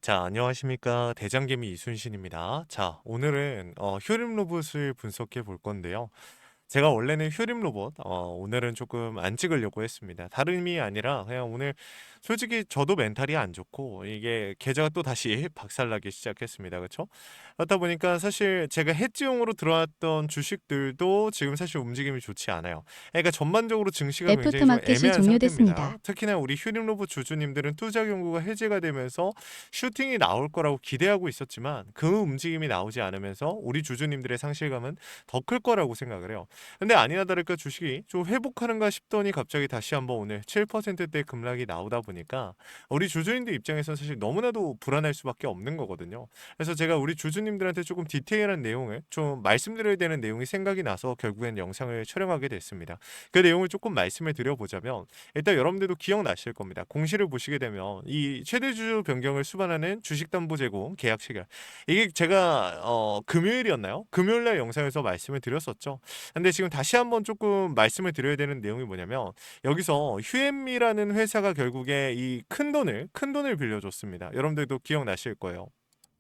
자, 안녕하십니까. 대장개미 이순신입니다. 자, 오늘은 휴림 로봇을 분석해 볼 건데요. 제가 원래는 휴림 로봇 오늘은 조금 안 찍으려고 했습니다. 다름이 아니라 그냥 오늘 솔직히 저도 멘탈이 안 좋고 이게 계좌가 또 다시 박살나기 시작했습니다. 그렇죠? 그렇다 보니까 사실 제가 해지용으로 들어왔던 주식들도 지금 사실 움직임이 좋지 않아요. 그러니까 전반적으로 증시가 굉장히 좀 애프터마켓이 애매한 상태입니다. 종료됐습니다. 특히나 우리 휴림 로봇 주주님들은 투자 경고가 해제가 되면서 슈팅이 나올 거라고 기대하고 있었지만 그 움직임이 나오지 않으면서 우리 주주님들의 상실감은 더 클 거라고 생각을 해요. 근데 아니나 다를까 주식이 좀 회복하는가 싶더니 갑자기 다시 한번 오늘 7%대 급락이 나오다 보니까 우리 주주님들 입장에서는 사실 너무나도 불안할 수밖에 없는 거거든요. 그래서 제가 우리 주주님들한테 조금 디테일한 내용을 좀 말씀드려야 되는 내용이 생각이 나서 결국엔 영상을 촬영하게 됐습니다. 그 내용을 조금 말씀을 드려보자면 일단 여러분들도 기억나실 겁니다. 공시를 보시게 되면 이 최대 주주 변경을 수반하는 주식담보제공 계약 체결, 이게 제가 금요일이었나요? 금요일날 영상에서 말씀을 드렸었죠. 근데 지금 다시 한번 조금 말씀을 드려야 되는 내용이 뭐냐면 여기서 휴앤미라는 회사가 결국에 이 큰 돈을 빌려줬습니다. 여러분들도 기억나실 거예요.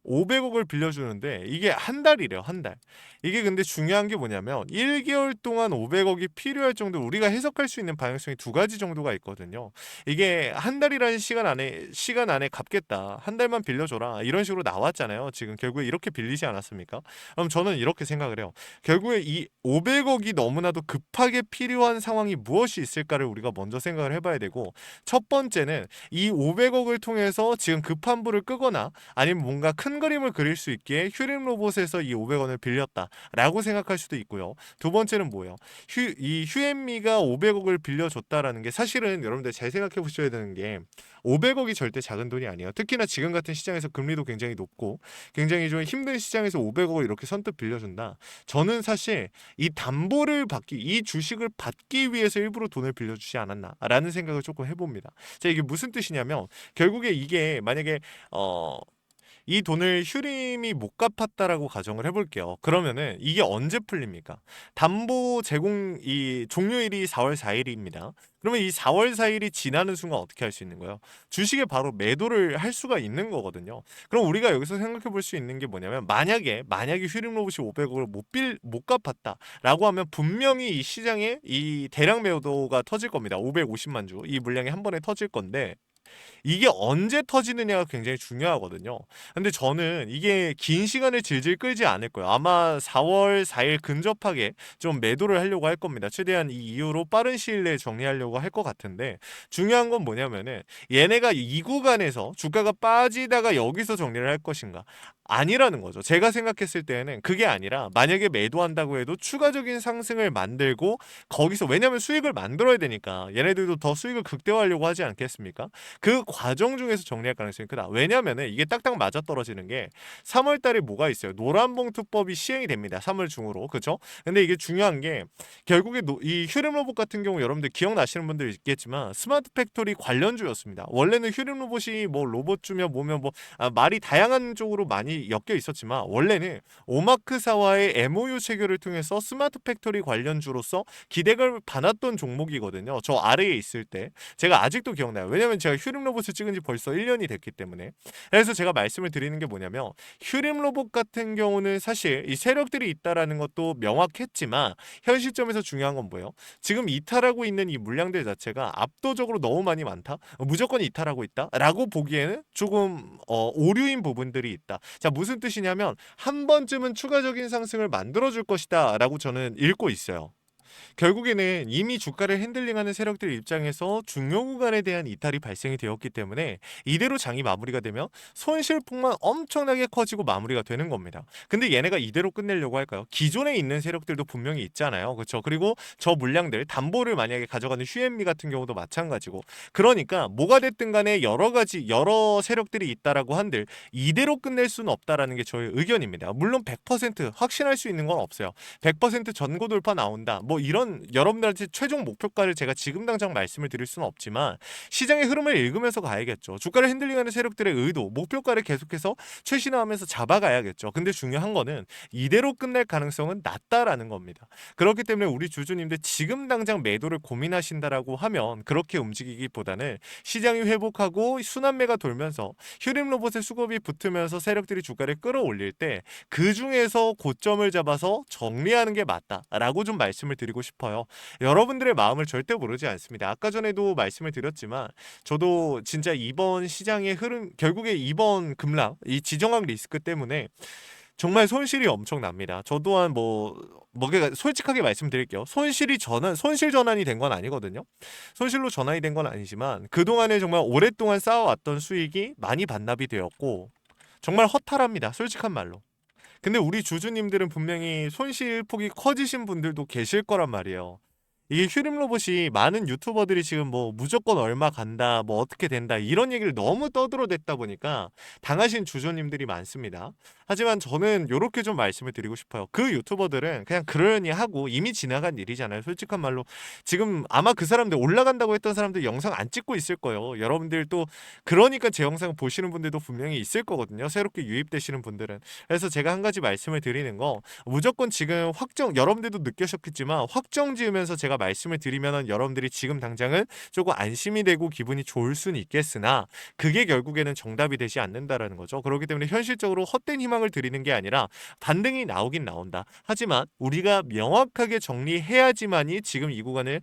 500억을 빌려주는데 이게 한 달이래요, 한 달. 이게 근데 중요한 게 뭐냐면 1개월 동안 500억이 필요할 정도 우리가 해석할 수 있는 방향성이 두 가지 정도가 있거든요. 이게 한 달이라는 시간 안에 갚겠다. 한 달만 빌려줘라. 이런 식으로 나왔잖아요. 지금 결국에 이렇게 빌리지 않았습니까? 그럼 저는 이렇게 생각을 해요. 결국에 이 500억이 너무나도 급하게 필요한 상황이 무엇이 있을까를 우리가 먼저 생각을 해봐야 되고, 첫 번째는 이 500억을 통해서 지금 급한 불을 끄거나 아니면 뭔가 큰 그림을 그릴 수 있게 휴림 로봇에서 이 500원을 빌렸다라고 생각할 수도 있고요. 두 번째는 뭐예요? 이 휴앤미가 500억을 빌려줬다라는 게 사실은 여러분들 잘 생각해 보셔야 되는 게 500억이 절대 작은 돈이 아니에요. 특히나 지금 같은 시장에서 금리도 굉장히 높고 굉장히 좀 힘든 시장에서 500억을 이렇게 선뜻 빌려준다. 저는 사실 이 주식을 받기 위해서 일부러 돈을 빌려주지 않았나라는 생각을 조금 해봅니다. 자, 이게 무슨 뜻이냐면 결국에 이게 만약에 이 돈을 휴림이 못 갚았다라고 가정을 해볼게요. 그러면은 이게 언제 풀립니까? 담보 제공 이 종료일이 4월 4일입니다. 그러면 이 4월 4일이 지나는 순간 어떻게 할 수 있는 거예요? 주식에 바로 매도를 할 수가 있는 거거든요. 그럼 우리가 여기서 생각해 볼 수 있는 게 뭐냐면 만약에 휴림 로봇이 500억을 못 갚았다라고 하면 분명히 이 시장에 이 대량 매도가 터질 겁니다. 550만 주 이 물량이 한 번에 터질 건데 이게 언제 터지느냐가 굉장히 중요하거든요. 근데 저는 이게 긴 시간을 질질 끌지 않을 거예요. 아마 4월 4일 근접하게 좀 매도를 하려고 할 겁니다. 최대한 이 이후로 빠른 시일 내에 정리하려고 할 것 같은데, 중요한 건 뭐냐면은 얘네가 이 구간에서 주가가 빠지다가 여기서 정리를 할 것인가? 아니라는 거죠. 제가 생각했을 때는 그게 아니라 만약에 매도한다고 해도 추가적인 상승을 만들고 거기서, 왜냐면 수익을 만들어야 되니까 얘네들도 더 수익을 극대화하려고 하지 않겠습니까? 그 과정 중에서 정리할 가능성이 크다. 왜냐면은 이게 딱딱 맞아떨어지는 게 3월 달에 뭐가 있어요? 노란봉투법이 시행이 됩니다. 3월 중으로. 그렇죠? 근데 이게 중요한 게 결국에 이 휴림 로봇 같은 경우 여러분들 기억나시는 분들 있겠지만 스마트 팩토리 관련주였습니다. 원래는 휴림 로봇이 뭐 로봇주며 뭐며 말이 다양한 쪽으로 많이 엮여 있었지만 원래는 오마크사와의 MOU 체결을 통해서 스마트 팩토리 관련주로서 기대감을 받았던 종목이거든요. 저 아래에 있을 때 제가 아직도 기억나요. 왜냐면 제가 휴림 로봇을 찍은 지 벌써 1년이 됐기 때문에. 그래서 제가 말씀을 드리는 게 뭐냐면 휴림 로봇 같은 경우는 사실 이 세력들이 있다라는 것도 명확했지만 현 시점에서 중요한 건 뭐예요? 지금 이탈하고 있는 이 물량들 자체가 압도적으로 너무 많이 많다? 무조건 이탈하고 있다? 라고 보기에는 조금 오류인 부분들이 있다. 자, 무슨 뜻이냐면 한 번쯤은 추가적인 상승을 만들어줄 것이다 라고 저는 읽고 있어요. 결국에는 이미 주가를 핸들링하는 세력들 입장에서 중요 구간에 대한 이탈이 발생이 되었기 때문에 이대로 장이 마무리가 되면 손실폭만 엄청나게 커지고 마무리가 되는 겁니다. 근데 얘네가 이대로 끝내려고 할까요? 기존에 있는 세력들도 분명히 있잖아요. 그렇죠? 그리고 저 물량들 담보를 만약에 가져가는 휴앤미 같은 경우도 마찬가지고, 그러니까 뭐가 됐든 간에 여러 세력들이 있다라고 한들 이대로 끝낼 수는 없다라는 게 저의 의견입니다. 물론 100% 확신할 수 있는 건 없어요. 100% 전고 돌파 나온다. 뭐 이런 여러분들한테 최종 목표가를 제가 지금 당장 말씀을 드릴 수는 없지만 시장의 흐름을 읽으면서 가야겠죠. 주가를 핸들링하는 세력들의 의도, 목표가를 계속해서 최신화하면서 잡아가야겠죠. 근데 중요한 거는 이대로 끝날 가능성은 낮다라는 겁니다. 그렇기 때문에 우리 주주님들 지금 당장 매도를 고민하신다라고 하면 그렇게 움직이기보다는 시장이 회복하고 순환매가 돌면서 휴림 로봇의 수급이 붙으면서 세력들이 주가를 끌어올릴 때 그 중에서 고점을 잡아서 정리하는 게 맞다라고 좀 말씀을 드리고 싶어요. 여러분들의 마음을 절대 모르지 않습니다. 아까 전에도 말씀을 드렸지만 저도 진짜 이번 시장의 흐름, 결국에 이번 급락, 이 지정학 리스크 때문에 정말 손실이 엄청납니다. 저 또한 그러니까 솔직하게 말씀드릴게요. 손실 전환이 된 건 아니거든요. 손실로 전환이 된 건 아니지만 그동안에 정말 오랫동안 쌓아왔던 수익이 많이 반납이 되었고 정말 허탈합니다. 솔직한 말로. 근데 우리 주주님들은 분명히 손실폭이 커지신 분들도 계실 거란 말이에요. 이게 휴림 로봇이 많은 유튜버들이 지금 무조건 얼마 간다, 어떻게 된다 이런 얘기를 너무 떠들어댔다 보니까 당하신 주주님들이 많습니다. 하지만 저는 이렇게 좀 말씀을 드리고 싶어요. 그 유튜버들은 그냥 그러려니 하고 이미 지나간 일이잖아요. 솔직한 말로 지금 아마 그 사람들 올라간다고 했던 사람들 영상 안 찍고 있을 거예요. 여러분들 또 그러니까 제 영상 보시는 분들도 분명히 있을 거거든요. 새롭게 유입되시는 분들은. 그래서 제가 한 가지 말씀을 드리는 거 무조건 지금 여러분들도 느끼셨겠지만 확정 지으면서 제가 말씀을 드리면은 여러분들이 지금 당장은 조금 안심이 되고 기분이 좋을 수는 있겠으나 그게 결국에는 정답이 되지 않는다라는 거죠. 그렇기 때문에 현실적으로 헛된 희망을 드리는 게 아니라 반등이 나오긴 나온다. 하지만 우리가 명확하게 정리해야지만이 지금 이 구간을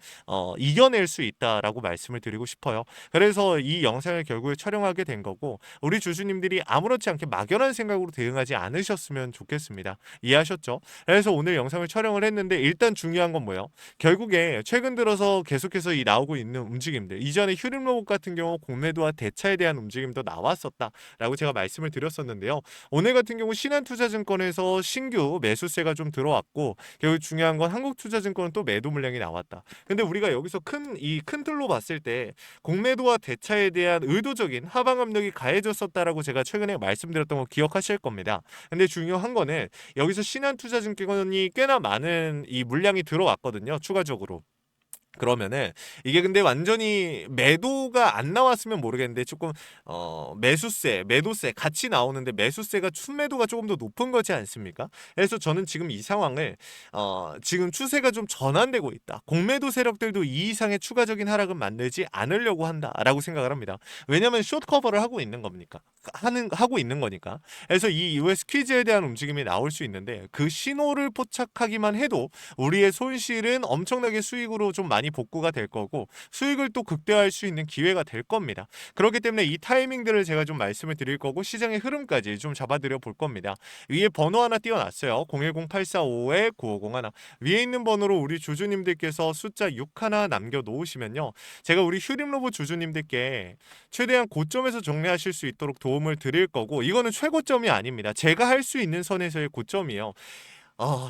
이겨낼 수 있다라고 말씀을 드리고 싶어요. 그래서 이 영상을 결국에 촬영하게 된 거고 우리 주주님들이 아무렇지 않게 막연한 생각으로 대응하지 않으셨으면 좋겠습니다. 이해하셨죠? 그래서 오늘 영상을 촬영을 했는데 일단 중요한 건 뭐예요? 결국에 최근 들어서 계속해서 나오고 있는 움직임들 이전에 휴림 로봇 같은 경우 공매도와 대차에 대한 움직임도 나왔었다라고 제가 말씀을 드렸었는데요. 오늘 같은 경우 신한투자증권에서 신규 매수세가 좀 들어왔고 결국 중요한 건 한국투자증권은 또 매도 물량이 나왔다. 근데 우리가 여기서 큰 틀로 봤을 때 공매도와 대차에 대한 의도적인 하방 압력이 가해졌었다라고 제가 최근에 말씀드렸던 거 기억하실 겁니다. 근데 중요한 거는 여기서 신한투자증권이 꽤나 많은 이 물량이 들어왔거든요. 추가적으로. 그러면은 이게 근데 완전히 매도가 안 나왔으면 모르겠는데 조금 매도세 같이 나오는데 매수세가 순매도가 조금 더 높은 거지 않습니까? 그래서 저는 지금 이 상황을 지금 추세가 좀 전환되고 있다. 공매도 세력들도 이 이상의 추가적인 하락은 만들지 않으려고 한다라고 생각을 합니다. 왜냐면 숏 커버를 하고 있는 겁니까? 하고 있는 거니까. 그래서 이 이후에 스퀴즈에 대한 움직임이 나올 수 있는데 그 신호를 포착하기만 해도 우리의 손실은 엄청나게 수익으로 좀 많이 복구가 될 거고 수익을 또 극대화할 수 있는 기회가 될 겁니다. 그렇기 때문에 이 타이밍들을 제가 좀 말씀을 드릴 거고 시장의 흐름까지 좀 잡아드려 볼 겁니다. 위에 번호 하나 띄워놨어요. 010-845-9501 위에 있는 번호로 우리 주주님들께서 숫자 6 하나 남겨놓으시면요. 제가 우리 휴림로봇 주주님들께 최대한 고점에서 정리하실 수 있도록 도움을 드릴 거고 이거는 최고점이 아닙니다. 제가 할 수 있는 선에서의 고점이에요.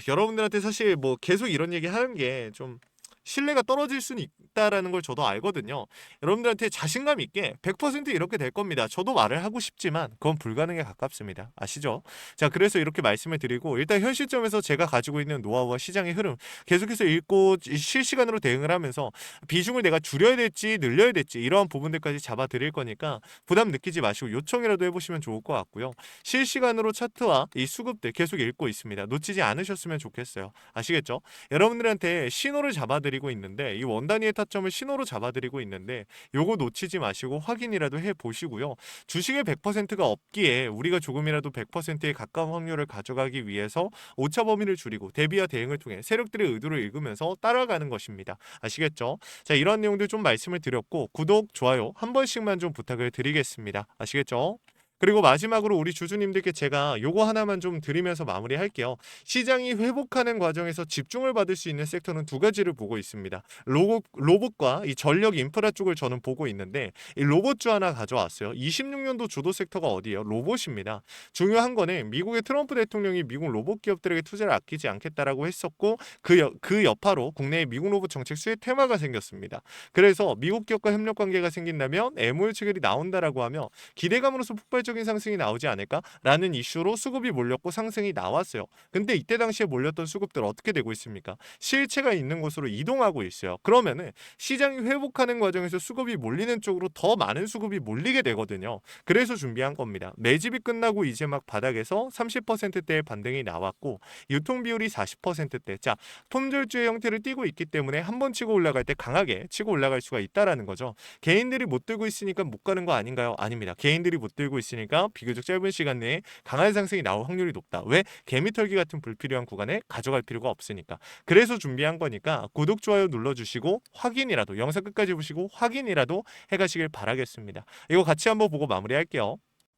여러분들한테 사실 계속 이런 얘기 하는 게 좀 신뢰가 떨어질 수는 있다라는 걸 저도 알거든요. 여러분들한테 자신감 있게 100% 이렇게 될 겁니다. 저도 말을 하고 싶지만 그건 불가능에 가깝습니다. 아시죠? 자, 그래서 이렇게 말씀을 드리고 일단 현 시점에서 제가 가지고 있는 노하우와 시장의 흐름 계속해서 읽고 실시간으로 대응을 하면서 비중을 내가 줄여야 될지 늘려야 될지 이러한 부분들까지 잡아드릴 거니까 부담 느끼지 마시고 요청이라도 해보시면 좋을 것 같고요. 실시간으로 차트와 이 수급들 계속 읽고 있습니다. 놓치지 않으셨으면 좋겠어요. 아시겠죠? 여러분들한테 신호를 잡아드리고 있는데 이 원단위의 타점을 신호로 잡아드리고 있는데 요거 놓치지 마시고 확인이라도 해보시고요. 주식의 100%가 없기에 우리가 조금이라도 100%에 가까운 확률을 가져가기 위해서 오차 범위를 줄이고 대비와 대응을 통해 세력들의 의도를 읽으면서 따라가는 것입니다. 아시겠죠? 자, 이런 내용들 좀 말씀을 드렸고 구독, 좋아요 한 번씩만 좀 부탁을 드리겠습니다. 아시겠죠? 그리고 마지막으로 우리 주주님들께 제가 요거 하나만 좀 드리면서 마무리할게요. 시장이 회복하는 과정에서 집중을 받을 수 있는 섹터는 두 가지를 보고 있습니다. 로봇과 이 전력 인프라 쪽을 저는 보고 있는데 이 로봇주 하나 가져왔어요. 26년도 주도 섹터가 어디예요? 로봇입니다. 중요한 거는 미국의 트럼프 대통령이 미국 로봇 기업들에게 투자를 아끼지 않겠다라고 했었고 그 여파로 국내에 미국 로봇 정책 수혜 테마가 생겼습니다. 그래서 미국 기업과 협력 관계가 생긴다면 MOU 체결이 나온다라고 하며 기대감으로서 폭발적인 폭발적인 상승이 나오지 않을까라는 이슈로 수급이 몰렸고 상승이 나왔어요. 근데 이때 당시에 몰렸던 수급들 어떻게 되고 있습니까? 실체가 있는 곳으로 이동하고 있어요. 그러면은 시장이 회복하는 과정에서 수급이 몰리는 쪽으로 더 많은 수급이 몰리게 되거든요. 그래서 준비한 겁니다. 매집이 끝나고 이제 막 바닥에서 30%대의 반등이 나왔고 유통 비율이 40%대. 자, 품절주의 형태를 띠고 있기 때문에 한 번 치고 올라갈 때 강하게 치고 올라갈 수가 있다라는 거죠. 개인들이 못 들고 있으니까 못 가는 거 아닌가요? 아닙니다. 개인들이 못 들고 있으니까 비교적 짧은 시간 내에 강한 상승이 나올 확률이 높다. 왜? 개미털기 같은 불필요한 구간에 가져갈 필요가 없으니까. 그래서 준비한 거니까 구독, 좋아요 눌러주시고 확인이라도 영상 끝까지 보시고 확인이라도 해가시길 바라겠습니다. 이거 같이 한번 보고 마무리할게요.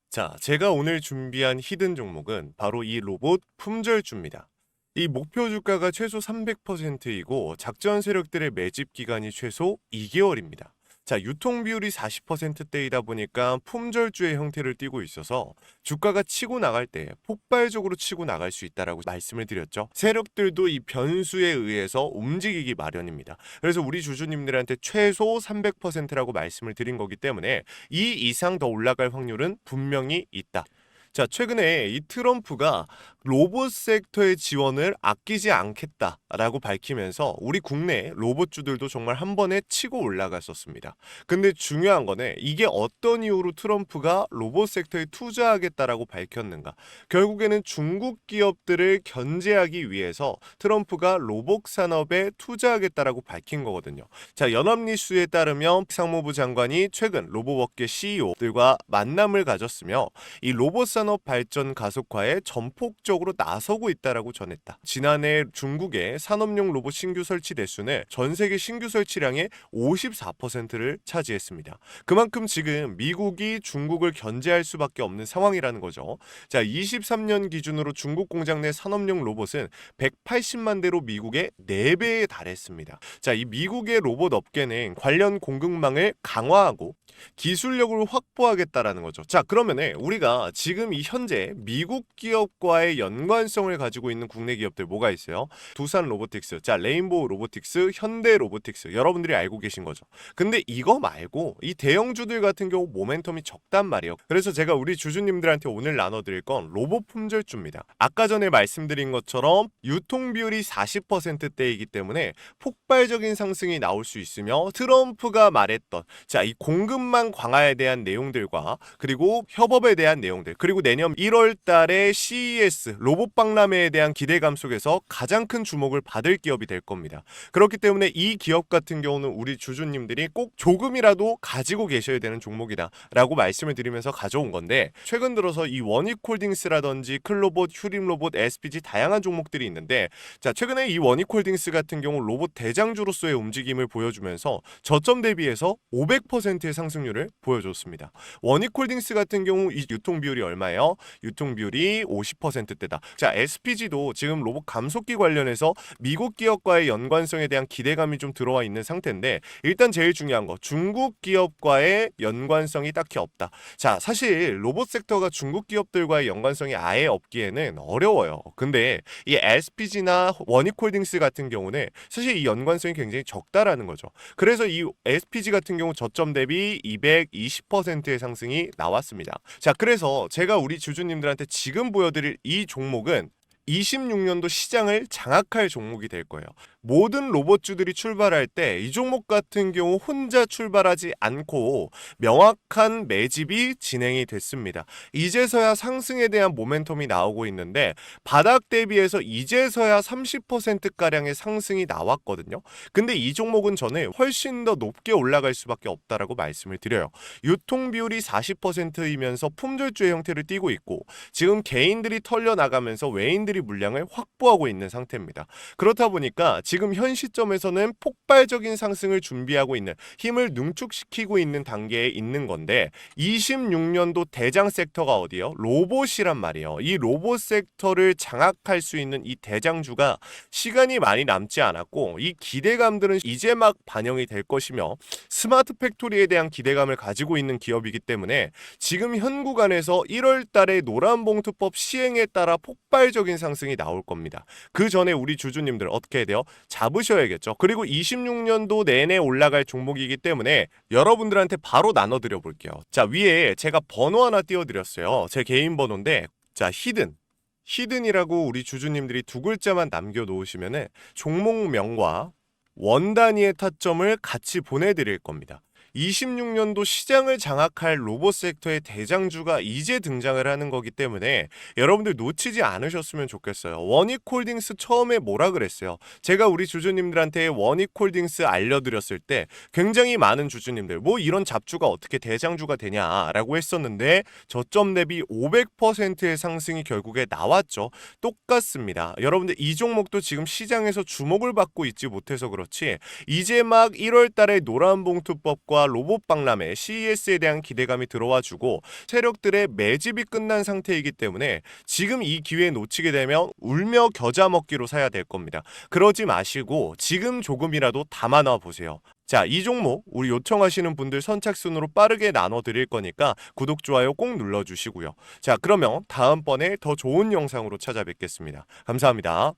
자, 제가 오늘 준비한 히든 종목은 바로 이 로봇 품절주입니다. 이 목표 주가가 최소 300%이고 작전 세력들의 매집 기간이 최소 2개월입니다. 자, 유통 비율이 40%대이다 보니까 품절주의 형태를 띠고 있어서 주가가 치고 나갈 때 폭발적으로 치고 나갈 수 있다라고 말씀을 드렸죠. 세력들도 이 변수에 의해서 움직이기 마련입니다. 그래서 우리 주주님들한테 최소 300%라고 말씀을 드린 거기 때문에 이 이상 더 올라갈 확률은 분명히 있다. 자, 최근에 이 트럼프가 로봇 섹터의 지원을 아끼지 않겠다라고 밝히면서 우리 국내 로봇주들도 정말 한 번에 치고 올라갔었습니다. 근데 중요한 거는 이게 어떤 이유로 트럼프가 로봇 섹터에 투자하겠다라고 밝혔는가? 결국에는 중국 기업들을 견제하기 위해서 트럼프가 로봇 산업에 투자하겠다라고 밝힌 거거든요. 자, 연합뉴스에 따르면 상무부 장관이 최근 로봇업계 CEO들과 만남을 가졌으며 이 로봇 산업 발전 가속화에 전폭적으로 나서고 있다라고 전했다. 지난해 중국의 산업용 로봇 신규 설치 대수는 전 세계 신규 설치량의 54%를 차지했습니다. 그만큼 지금 미국이 중국을 견제할 수밖에 없는 상황이라는 거죠. 자, 23년 기준으로 중국 공장 내 산업용 로봇은 180만 대로 미국의 4배에 달했습니다. 자, 이 미국의 로봇 업계는 관련 공급망을 강화하고 기술력을 확보하겠다라는 거죠. 자, 그러면은 우리가 지금 이 현재 미국 기업과의 연관성을 가지고 있는 국내 기업들 뭐가 있어요? 두산 로보틱스, 자, 레인보우 로보틱스, 현대 로보틱스, 여러분들이 알고 계신 거죠. 근데 이거 말고 이 대형주들 같은 경우 모멘텀이 적단 말이에요. 그래서 제가 우리 주주님들한테 오늘 나눠드릴 건 로봇 품절주입니다. 아까 전에 말씀드린 것처럼 유통 비율이 40%대이기 때문에 폭발적인 상승이 나올 수 있으며 트럼프가 말했던 자, 이 공급망 강화에 대한 내용들과 그리고 협업에 대한 내용들 그리고 내년 1월 달에 CES 로봇 박람회에 대한 기대감 속에서 가장 큰 주목을 받을 기업이 될 겁니다. 그렇기 때문에 이 기업 같은 경우는 우리 주주님들이 꼭 조금이라도 가지고 계셔야 되는 종목이다 라고 말씀을 드리면서 가져온 건데 최근 들어서 이 원익홀딩스라든지 클로봇, 휴림로봇, SPG 다양한 종목들이 있는데 자, 최근에 이 원익홀딩스 같은 경우 로봇 대장주로서의 움직임을 보여주면서 저점 대비해서 500%의 상승률을 보여줬습니다. 원익홀딩스 같은 경우 이 유통 비율이 얼마예요? 유통 비율이 50%대다. 자, SPG도 지금 로봇 감속기 관련해서 미국 기업과의 연관성에 대한 기대감이 좀 들어와 있는 상태인데 일단 제일 중요한 거 중국 기업과의 연관성이 딱히 없다. 자, 사실 로봇 섹터가 중국 기업들과의 연관성이 아예 없기에는 어려워요. 근데 이 SPG나 원익홀딩스 같은 경우는 사실 이 연관성이 굉장히 적다라는 거죠. 그래서 이 SPG 같은 경우 저점 대비 220%의 상승이 나왔습니다. 자, 그래서 제가 우리 주주님들한테 지금 보여드릴 이 종목은 26년도 시장을 장악할 종목이 될 거예요. 모든 로봇주들이 출발할 때 이 종목 같은 경우 혼자 출발하지 않고 명확한 매집이 진행이 됐습니다. 이제서야 상승에 대한 모멘텀이 나오고 있는데 바닥 대비해서 이제서야 30%가량의 상승이 나왔거든요. 근데 이 종목은 저는 훨씬 더 높게 올라갈 수밖에 없다라고 말씀을 드려요. 유통 비율이 40%이면서 품절주의 형태를 띠고 있고 지금 개인들이 털려나가면서 외인들이 물량을 확보하고 있는 상태입니다. 그렇다 보니까 지금 현 시점에서는 폭발적인 상승을 준비하고 있는 힘을 능축시키고 있는 단계에 있는 건데 26년도 대장 섹터가 어디예요? 로봇이란 말이에요. 이 로봇 섹터를 장악할 수 있는 이 대장주가 시간이 많이 남지 않았고 이 기대감들은 이제 막 반영이 될 것이며 스마트 팩토리에 대한 기대감을 가지고 있는 기업이기 때문에 지금 현 구간에서 1월 달에 노란봉투법 시행에 따라 폭발적인 상승이 나올 겁니다. 그 전에 우리 주주님들 어떻게 해야 돼요? 잡으셔야겠죠. 그리고 26년도 내내 올라갈 종목이기 때문에 여러분들한테 바로 나눠드려 볼게요. 자, 위에 제가 번호 하나 띄워드렸어요. 제 개인 번호인데, 자, 히든이라고 우리 주주님들이 두 글자만 남겨놓으시면은 종목명과 원 단위의 타점을 같이 보내드릴 겁니다. 26년도 시장을 장악할 로봇 섹터의 대장주가 이제 등장을 하는 거기 때문에 여러분들 놓치지 않으셨으면 좋겠어요. 원익홀딩스 처음에 뭐라 그랬어요? 제가 우리 주주님들한테 원익홀딩스 알려드렸을 때 굉장히 많은 주주님들 뭐 이런 잡주가 어떻게 대장주가 되냐라고 했었는데 저점 대비 500%의 상승이 결국에 나왔죠. 똑같습니다. 여러분들 이 종목도 지금 시장에서 주목을 받고 있지 못해서 그렇지 이제 막 1월 달에 노란봉투법과 로봇 박람회 CES에 대한 기대감이 들어와주고 세력들의 매집이 끝난 상태이기 때문에 지금 이 기회 놓치게 되면 울며 겨자 먹기로 사야 될 겁니다. 그러지 마시고 지금 조금이라도 담아놔 보세요. 자, 이 종목 우리 요청하시는 분들 선착순으로 빠르게 나눠드릴 거니까 구독, 좋아요 꼭 눌러주시고요. 자, 그러면 다음번에 더 좋은 영상으로 찾아뵙겠습니다. 감사합니다.